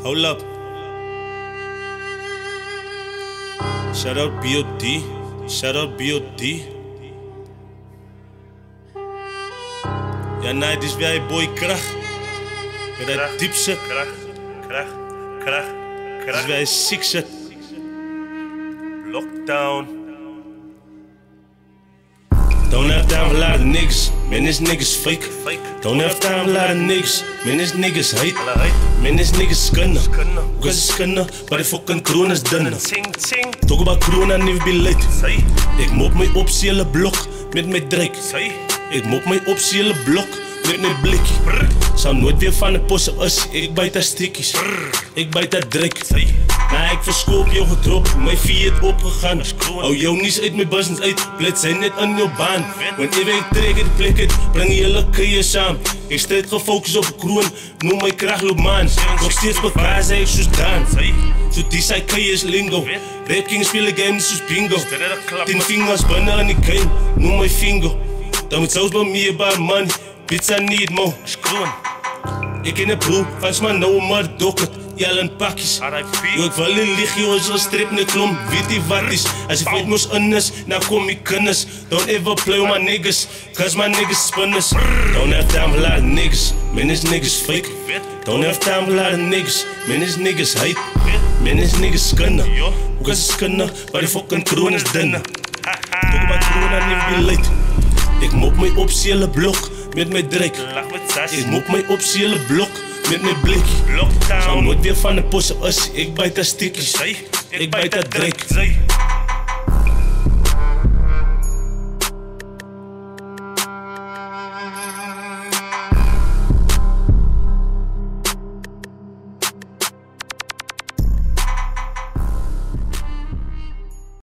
Hold up. Shout out B.O.D. Shout out B.O.D. Ja, nee, dis weer hy boy Krag. Met hy diep shit. Krag. Dis weer hy sick shit. Lockdown. Don't have time for a lot of niggas. Man, this niggas fake. Don't have time for a lot of niggas. Man, this niggas hate. Man, this niggas skunna. Because it's skunna, but the fucking corona's done. Talk about corona, never be late. Ik mop my opsie hele blok met my Drake. Ik mop my opsie hele blok met my blikkie. Sal nooit weer van 'n pos is, ek byt 'n stikkies. Ek byt 'n Drake. Nou ek verskoop jou gedrop, my vie het opgegaan. Hou jou nies uit my business uit, blits hy net in jou baan. Wanneer ek trek het, plek het, bring jy hulle kye saam. Ek steeds gefokus op 'n kroon, noem my Krag loop man. Nog steeds bekaas hy soos Dan. So die sy kye is lingo. Rap King speel 'n game soos bingo. 10 vingers binne in die game, noem my finger. Dan moet zelfs bij me bij money, pizza niet more. Ik in de broek, van man nou maar docket, jel en pakjes. Yo, ik wil in lichtje, als een strip in de klom, weet die wat is. Als ik weet moest anders, dan kom ik kennis. Don't ever play with my niggas, cause my niggas spinners. Don't have time for a lot of niggas, man this niggas fake. Don't have time for a lot of niggas, man this niggas hate. Man this niggas skunna, because it's skunna, but the fucking corona's done. Talk about corona, never be late. Ik mop my opsie hele blok met my Drake. Ik mop my opsie hele blok met my blikkie. Sal nooit weer van 'n pos is, ek byt 'n stikkies. Ek byt 'n Drake.